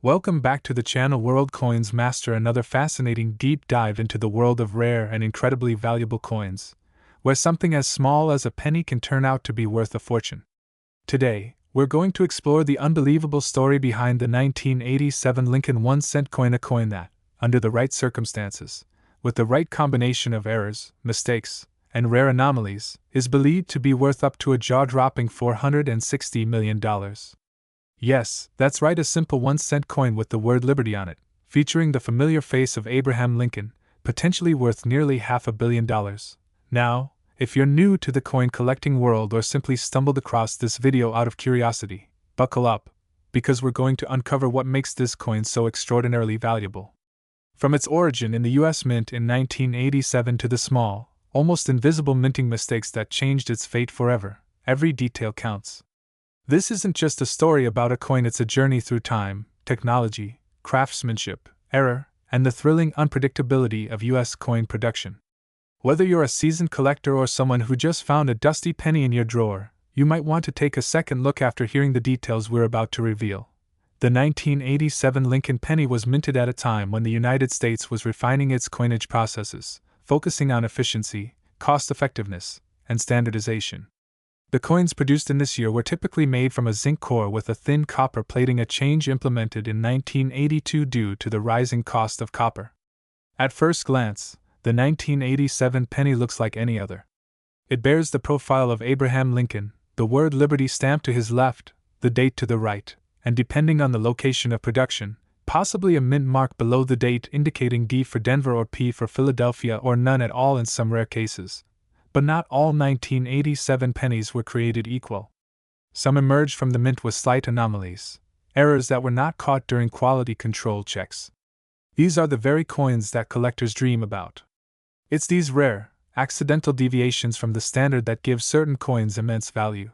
Welcome back to the channel World Coins Master, another fascinating deep dive into the world of rare and incredibly valuable coins, where something as small as a penny can turn out to be worth a fortune. Today, we're going to explore the unbelievable story behind the 1987 Lincoln 1-cent coin, a coin that, under the right circumstances, with the right combination of errors, mistakes, and rare anomalies, is believed to be worth up to a jaw-dropping $460 million. Yes, that's right, a simple 1-cent coin with the word Liberty on it, featuring the familiar face of Abraham Lincoln, potentially worth nearly $500 million. Now, if you're new to the coin collecting world or simply stumbled across this video out of curiosity, buckle up, because we're going to uncover what makes this coin so extraordinarily valuable. From its origin in the US Mint in 1987 to the small, almost invisible minting mistakes that changed its fate forever, every detail counts. This isn't just a story about a coin, it's a journey through time, technology, craftsmanship, error, and the thrilling unpredictability of US coin production. Whether you're a seasoned collector or someone who just found a dusty penny in your drawer, you might want to take a second look after hearing the details we're about to reveal. The 1987 Lincoln penny was minted at a time when the United States was refining its coinage processes, focusing on efficiency, cost-effectiveness, and standardization. The coins produced in this year were typically made from a zinc core with a thin copper plating, a change implemented in 1982 due to the rising cost of copper. At first glance, the 1987 penny looks like any other. It bears the profile of Abraham Lincoln, the word Liberty stamped to his left, the date to the right, and depending on the location of production, possibly a mint mark below the date indicating D for Denver or P for Philadelphia, or none at all in some rare cases. But not all 1987 pennies were created equal. Some emerged from the mint with slight anomalies, errors that were not caught during quality control checks. These are the very coins that collectors dream about. It's these rare, accidental deviations from the standard that give certain coins immense value.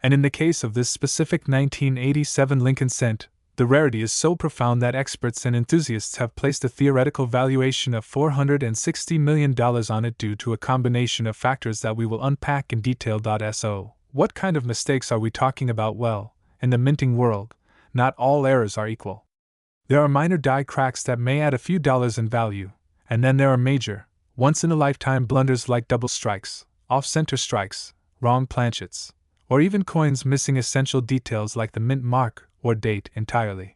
And in the case of this specific 1987 Lincoln cent, the rarity is so profound that experts and enthusiasts have placed a theoretical valuation of $460 million on it due to a combination of factors that we will unpack in detail. So, what kind of mistakes are we talking about? Well, in the minting world, not all errors are equal. There are minor die cracks that may add a few dollars in value, and then there are major, once-in-a-lifetime blunders like double strikes, off-center strikes, wrong planchets, or even coins missing essential details like the mint mark or date entirely.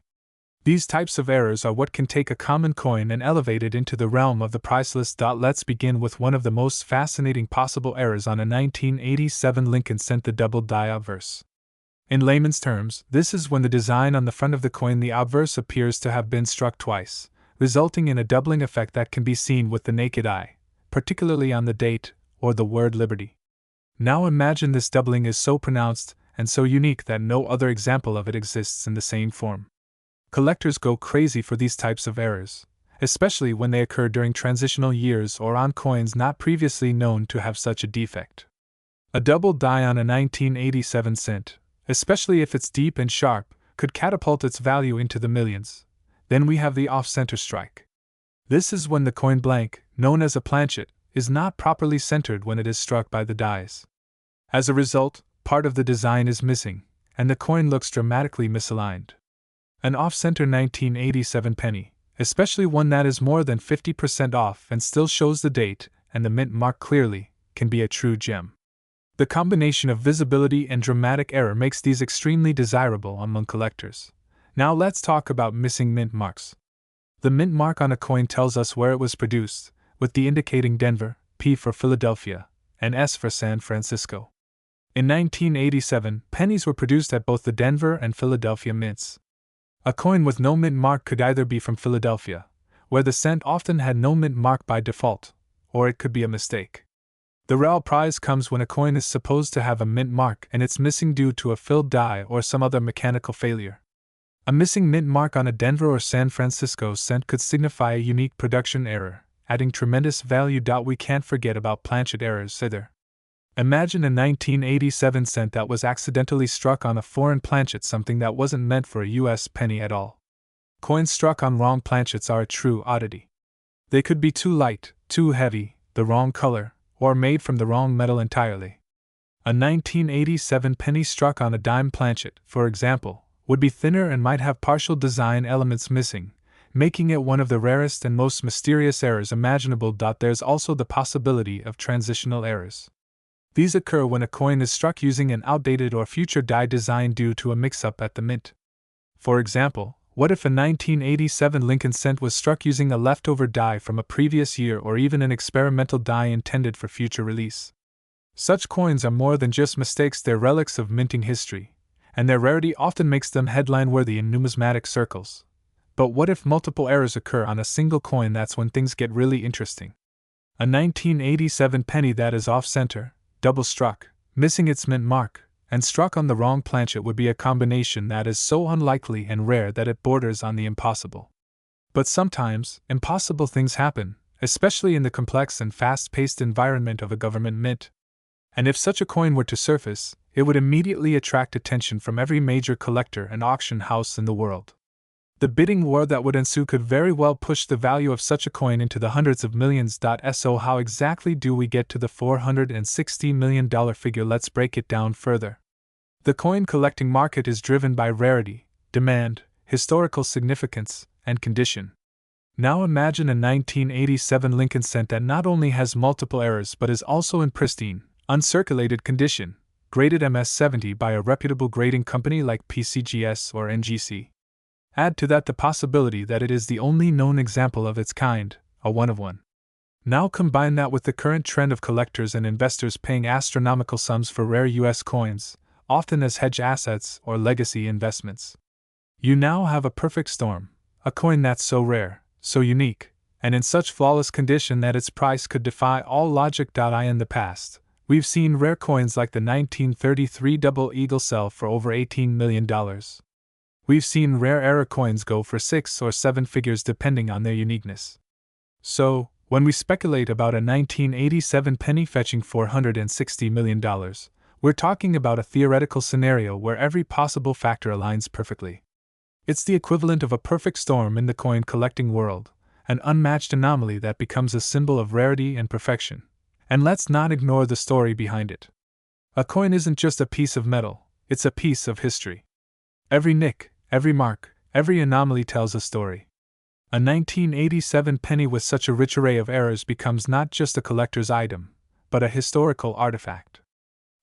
These types of errors are what can take a common coin and elevate it into the realm of the priceless. Let's begin with one of the most fascinating possible errors on a 1987 Lincoln cent, the double die obverse. In layman's terms, this is when the design on the front of the coin, the obverse, appears to have been struck twice, resulting in a doubling effect that can be seen with the naked eye, particularly on the date or the word Liberty. Now imagine this doubling is so pronounced and so unique that no other example of it exists in the same form. Collectors go crazy for these types of errors, especially when they occur during transitional years or on coins not previously known to have such a defect. A double die on a 1987 cent, especially if it's deep and sharp, could catapult its value into the millions. Then we have the off-center strike. This is when the coin blank, known as a planchet, is not properly centered when it is struck by the dies. As a result, part of the design is missing, and the coin looks dramatically misaligned. An off-center 1987 penny, especially one that is more than 50% off and still shows the date and the mint mark clearly, can be a true gem. The combination of visibility and dramatic error makes these extremely desirable among collectors. Now let's talk about missing mint marks. The mint mark on a coin tells us where it was produced, with D indicating Denver, P for Philadelphia, and S for San Francisco. In 1987, pennies were produced at both the Denver and Philadelphia mints. A coin with no mint mark could either be from Philadelphia, where the cent often had no mint mark by default, or it could be a mistake. The real prize comes when a coin is supposed to have a mint mark and it's missing due to a filled die or some other mechanical failure. A missing mint mark on a Denver or San Francisco cent could signify a unique production error, adding tremendous value. We can't forget about planchet errors either. Imagine a 1987 cent that was accidentally struck on a foreign planchet, something that wasn't meant for a US penny at all. Coins struck on wrong planchets are a true oddity. They could be too light, too heavy, the wrong color, or made from the wrong metal entirely. A 1987 penny struck on a dime planchet, for example, would be thinner and might have partial design elements missing, making it one of the rarest and most mysterious errors imaginable. There's also the possibility of transitional errors. These occur when a coin is struck using an outdated or future die design due to a mix-up at the mint. For example, what if a 1987 Lincoln cent was struck using a leftover die from a previous year or even an experimental die intended for future release? Such coins are more than just mistakes, they're relics of minting history, and their rarity often makes them headline-worthy in numismatic circles. But what if multiple errors occur on a single coin? That's when things get really interesting. A 1987 penny that is off-center, double-struck, missing its mint mark, and struck on the wrong planchet would be a combination that is so unlikely and rare that it borders on the impossible. But sometimes, impossible things happen, especially in the complex and fast-paced environment of a government mint. And if such a coin were to surface, it would immediately attract attention from every major collector and auction house in the world. The bidding war that would ensue could very well push the value of such a coin into the hundreds of millions. So how exactly do we get to the $460 million figure? Let's break it down further. The coin collecting market is driven by rarity, demand, historical significance, and condition. Now imagine a 1987 Lincoln cent that not only has multiple errors but is also in pristine, uncirculated condition, graded MS-70 by a reputable grading company like PCGS or NGC. Add to that the possibility that it is the only known example of its kind, a one-of-one. Now combine that with the current trend of collectors and investors paying astronomical sums for rare U.S. coins, often as hedge assets or legacy investments. You now have a perfect storm, a coin that's so rare, so unique, and in such flawless condition that its price could defy all logic. In the past, we've seen rare coins like the 1933 Double Eagle sell for over $18 million. We've seen rare error coins go for 6 or 7 figures depending on their uniqueness. So, when we speculate about a 1987 penny fetching $460 million, we're talking about a theoretical scenario where every possible factor aligns perfectly. It's the equivalent of a perfect storm in the coin collecting world, an unmatched anomaly that becomes a symbol of rarity and perfection. And let's not ignore the story behind it. A coin isn't just a piece of metal, it's a piece of history. Every nick, every mark, every anomaly tells a story. A 1987 penny with such a rich array of errors becomes not just a collector's item, but a historical artifact.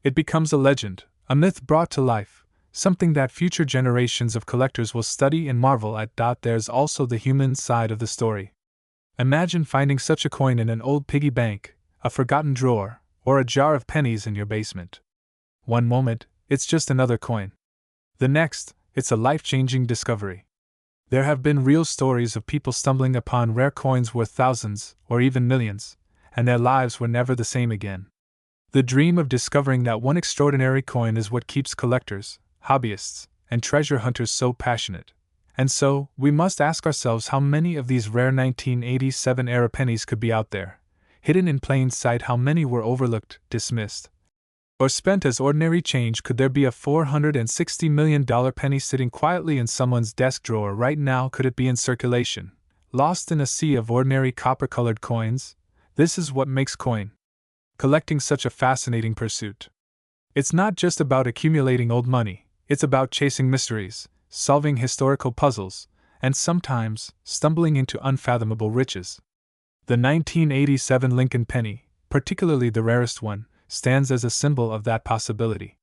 It becomes a legend, a myth brought to life, something that future generations of collectors will study and marvel at. There's also the human side of the story. Imagine finding such a coin in an old piggy bank, a forgotten drawer, or a jar of pennies in your basement. One moment, it's just another coin. The next, it's a life-changing discovery. There have been real stories of people stumbling upon rare coins worth thousands, or even millions, and their lives were never the same again. The dream of discovering that one extraordinary coin is what keeps collectors, hobbyists, and treasure hunters so passionate. And so, we must ask ourselves how many of these rare 1987 era pennies could be out there, hidden in plain sight. How many were overlooked, dismissed, or spent as ordinary change? Could there be a $460 million penny sitting quietly in someone's desk drawer right now? Could it be in circulation, lost in a sea of ordinary copper-colored coins? This is what makes coin collecting such a fascinating pursuit. It's not just about accumulating old money, it's about chasing mysteries, solving historical puzzles, and sometimes stumbling into unfathomable riches. The 1987 Lincoln penny, particularly the rarest one, stands as a symbol of that possibility.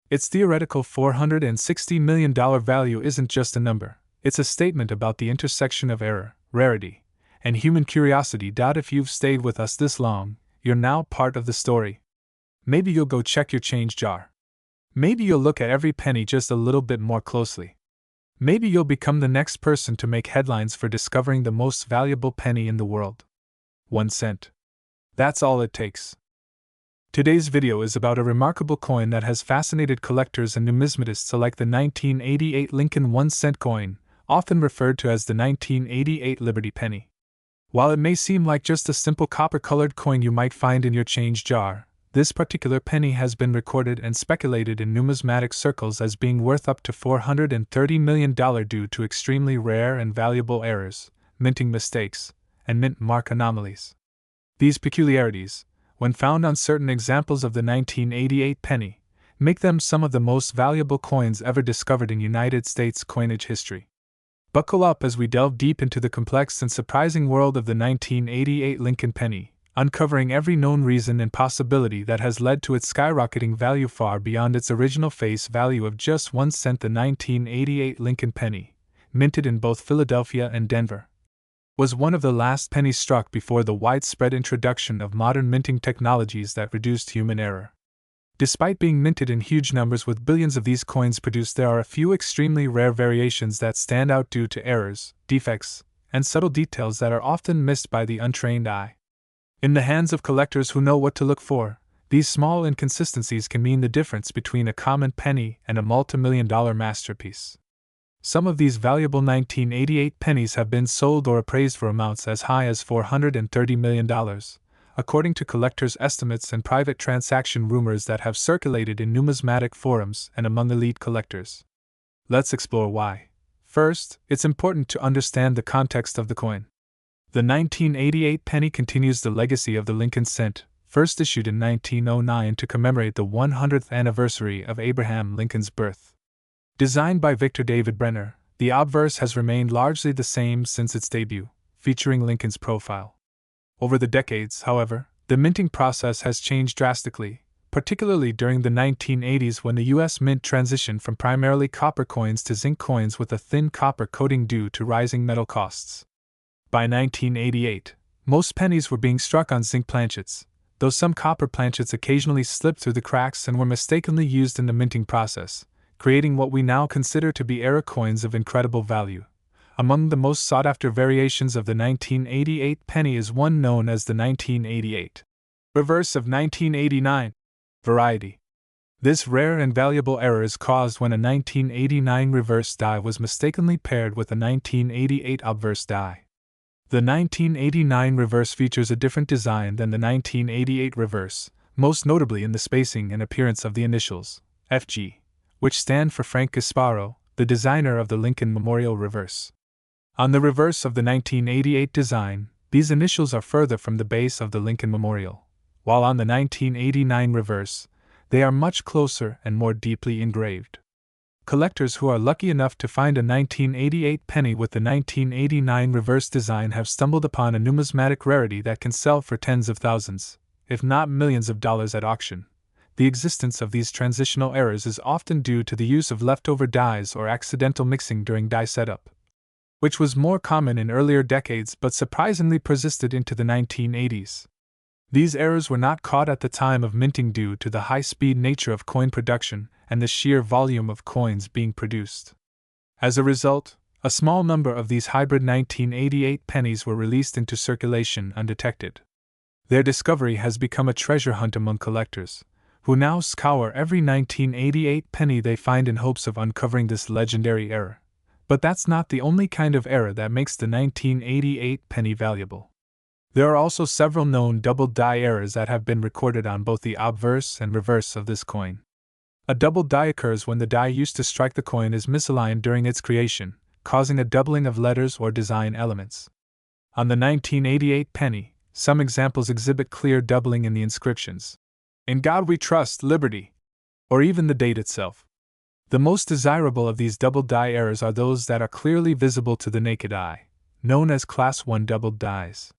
Its theoretical $460 million value isn't just a number, it's a statement about the intersection of error, rarity, and human curiosity. If you've stayed with us this long, you're now part of the story. Maybe you'll go check your change jar. Maybe you'll look at every penny just a little bit more closely. Maybe you'll become the next person to make headlines for discovering the most valuable penny in the world. 1 cent. That's all it takes. Today's video is about a remarkable coin that has fascinated collectors and numismatists alike, the 1988 Lincoln 1 cent coin, often referred to as the 1988 Liberty Penny. While it may seem like just a simple copper-colored coin you might find in your change jar, this particular penny has been recorded and speculated in numismatic circles as being worth up to $430 million due to extremely rare and valuable errors, minting mistakes, and mint mark anomalies. These peculiarities, when found on certain examples of the 1988 penny, make them some of the most valuable coins ever discovered in United States coinage history. Buckle up as we delve deep into the complex and surprising world of the 1988 Lincoln penny, uncovering every known reason and possibility that has led to its skyrocketing value far beyond its original face value of just 1 cent. The 1988 Lincoln penny, minted in both Philadelphia and Denver, was one of the last pennies struck before the widespread introduction of modern minting technologies that reduced human error. Despite being minted in huge numbers with billions of these coins produced, there are a few extremely rare variations that stand out due to errors, defects, and subtle details that are often missed by the untrained eye. In the hands of collectors who know what to look for, these small inconsistencies can mean the difference between a common penny and a multi-million-dollar masterpiece. Some of these valuable 1988 pennies have been sold or appraised for amounts as high as $430 million. According to collectors' estimates and private transaction rumors that have circulated in numismatic forums and among elite collectors. Let's explore why. First, it's important to understand the context of the coin. The 1988 penny continues the legacy of the Lincoln cent, first issued in 1909 to commemorate the 100th anniversary of Abraham Lincoln's birth. Designed by Victor David Brenner, the obverse has remained largely the same since its debut, featuring Lincoln's profile. Over the decades, however, the minting process has changed drastically, particularly during the 1980s when the U.S. Mint transitioned from primarily copper coins to zinc coins with a thin copper coating due to rising metal costs. By 1988, most pennies were being struck on zinc planchets, though some copper planchets occasionally slipped through the cracks and were mistakenly used in the minting process, creating what we now consider to be era coins of incredible value. Among the most sought-after variations of the 1988 penny is one known as the 1988 reverse of 1989 variety. This rare and valuable error is caused when a 1989 reverse die was mistakenly paired with a 1988 obverse die. The 1989 reverse features a different design than the 1988 reverse, most notably in the spacing and appearance of the initials, FG, which stand for Frank Gasparo, the designer of the Lincoln Memorial reverse. On the reverse of the 1988 design, these initials are further from the base of the Lincoln Memorial, while on the 1989 reverse, they are much closer and more deeply engraved. Collectors who are lucky enough to find a 1988 penny with the 1989 reverse design have stumbled upon a numismatic rarity that can sell for tens of thousands, if not millions of dollars at auction. The existence of these transitional errors is often due to the use of leftover dies or accidental mixing during die setup, which was more common in earlier decades but surprisingly persisted into the 1980s. These errors were not caught at the time of minting due to the high-speed nature of coin production and the sheer volume of coins being produced. As a result, a small number of these hybrid 1988 pennies were released into circulation undetected. Their discovery has become a treasure hunt among collectors, who now scour every 1988 penny they find in hopes of uncovering this legendary error. But that's not the only kind of error that makes the 1988 penny valuable. There are also several known double die errors that have been recorded on both the obverse and reverse of this coin. A double die occurs when the die used to strike the coin is misaligned during its creation, causing a doubling of letters or design elements. On the 1988 penny, some examples exhibit clear doubling in the inscriptions, "In God We Trust, Liberty," or even the date itself. The most desirable of these double die errors are those that are clearly visible to the naked eye, known as Class 1 doubled dies.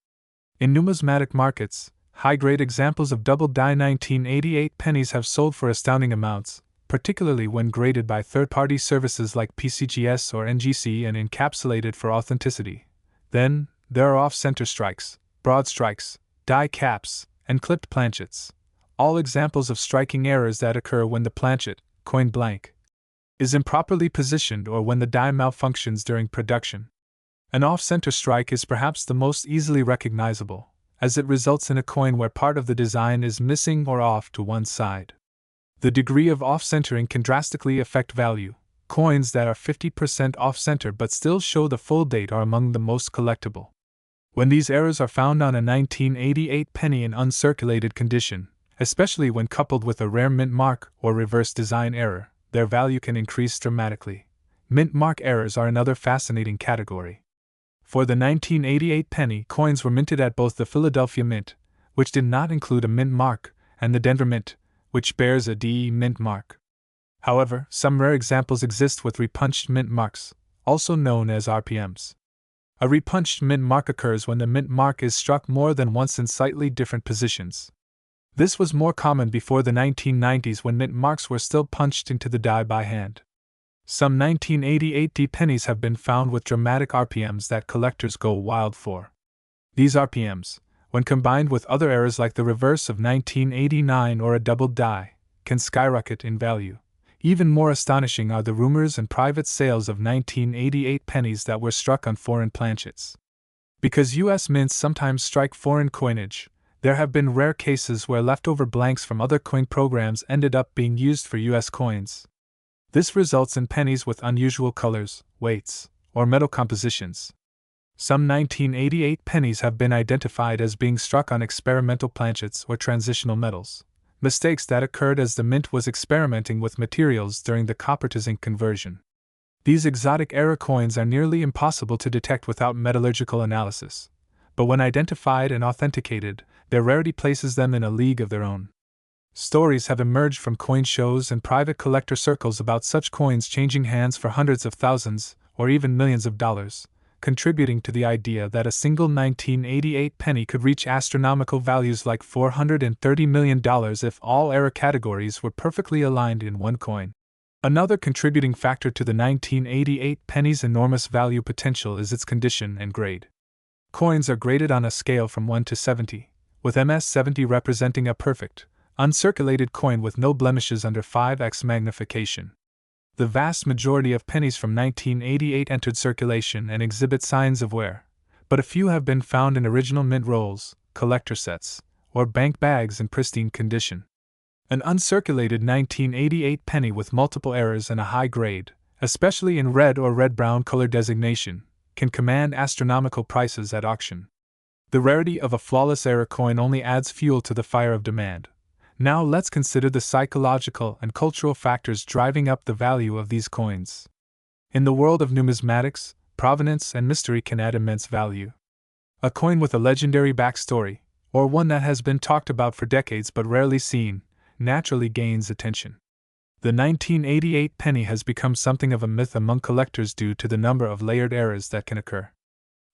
In numismatic markets, high-grade examples of double die 1988 pennies have sold for astounding amounts, particularly when graded by third-party services like PCGS or NGC and encapsulated for authenticity. Then, there are off-center strikes, broad strikes, die caps, and clipped planchets, all examples of striking errors that occur when the planchet, coin blank, is improperly positioned or when the die malfunctions during production. An off-center strike is perhaps the most easily recognizable, as it results in a coin where part of the design is missing or off to one side. The degree of off-centering can drastically affect value. Coins that are 50% off-center but still show the full date are among the most collectible. When these errors are found on a 1988 penny in uncirculated condition, especially when coupled with a rare mint mark or reverse design error, their value can increase dramatically. Mint mark errors are another fascinating category. For the 1988 penny, coins were minted at both the Philadelphia Mint, which did not include a mint mark, and the Denver Mint, which bears a DE mint mark. However, some rare examples exist with repunched mint marks, also known as RPMs. A repunched mint mark occurs when the mint mark is struck more than once in slightly different positions. This was more common before the 1990s when mint marks were still punched into the die by hand. Some 1988 D pennies have been found with dramatic RPMs that collectors go wild for. These RPMs, when combined with other errors like the reverse of 1989 or a doubled die, can skyrocket in value. Even more astonishing are the rumors and private sales of 1988 pennies that were struck on foreign planchets. Because U.S. mints sometimes strike foreign coinage, there have been rare cases where leftover blanks from other coin programs ended up being used for U.S. coins. This results in pennies with unusual colors, weights, or metal compositions. Some 1988 pennies have been identified as being struck on experimental planchets or transitional metals, mistakes that occurred as the mint was experimenting with materials during the copper to zinc conversion. These exotic error coins are nearly impossible to detect without metallurgical analysis, but when identified and authenticated, their rarity places them in a league of their own. Stories have emerged from coin shows and private collector circles about such coins changing hands for hundreds of thousands, or even millions of dollars, contributing to the idea that a single 1988 penny could reach astronomical values like $430 million if all error categories were perfectly aligned in one coin. Another contributing factor to the 1988 penny's enormous value potential is its condition and grade. Coins are graded on a scale from 1 to 70, with MS-70 representing a perfect, uncirculated coin with no blemishes under 5x magnification. The vast majority of pennies from 1988 entered circulation and exhibit signs of wear, but a few have been found in original mint rolls, collector sets, or bank bags in pristine condition. An uncirculated 1988 penny with multiple errors and a high grade, especially in red or red-brown color designation, can command astronomical prices at auction. The rarity of a flawless error coin only adds fuel to the fire of demand. Now let's consider the psychological and cultural factors driving up the value of these coins. In the world of numismatics, provenance and mystery can add immense value. A coin with a legendary backstory, or one that has been talked about for decades but rarely seen, naturally gains attention. The 1988 penny has become something of a myth among collectors due to the number of layered errors that can occur.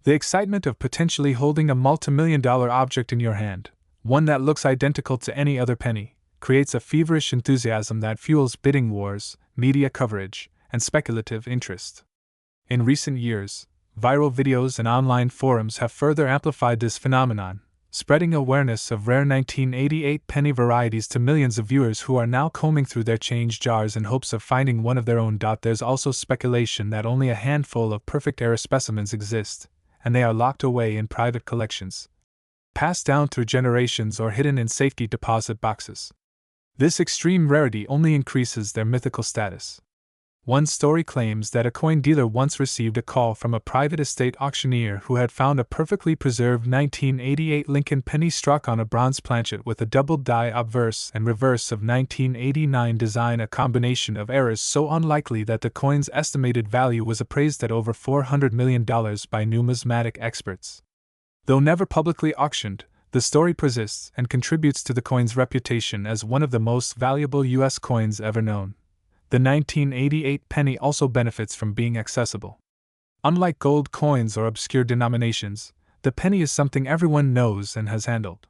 The excitement of potentially holding a multimillion-dollar object in your hand, one that looks identical to any other penny, creates a feverish enthusiasm that fuels bidding wars, media coverage, and speculative interest. In recent years, viral videos and online forums have further amplified this phenomenon, spreading awareness of rare 1988 penny varieties to millions of viewers who are now combing through their change jars in hopes of finding one of their own. There's also speculation that only a handful of perfect error specimens exist, and they are locked away in private collections, passed down through generations or hidden in safety deposit boxes. This extreme rarity only increases their mythical status. One story claims that a coin dealer once received a call from a private estate auctioneer who had found a perfectly preserved 1988 Lincoln penny struck on a bronze planchet with a doubled die obverse and reverse of 1989 design, a combination of errors so unlikely that the coin's estimated value was appraised at over $400 million by numismatic experts. Though never publicly auctioned, the story persists and contributes to the coin's reputation as one of the most valuable U.S. coins ever known. The 1988 penny also benefits from being accessible. Unlike gold coins or obscure denominations, the penny is something everyone knows and has handled.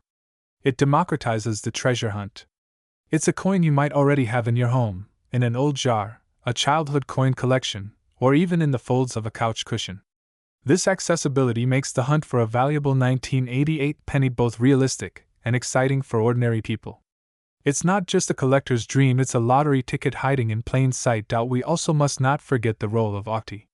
It democratizes the treasure hunt. It's a coin you might already have in your home, in an old jar, a childhood coin collection, or even in the folds of a couch cushion. This accessibility makes the hunt for a valuable 1988 penny both realistic and exciting for ordinary people. It's not just a collector's dream, it's a lottery ticket hiding in plain sight. We also must not forget the role of Octi.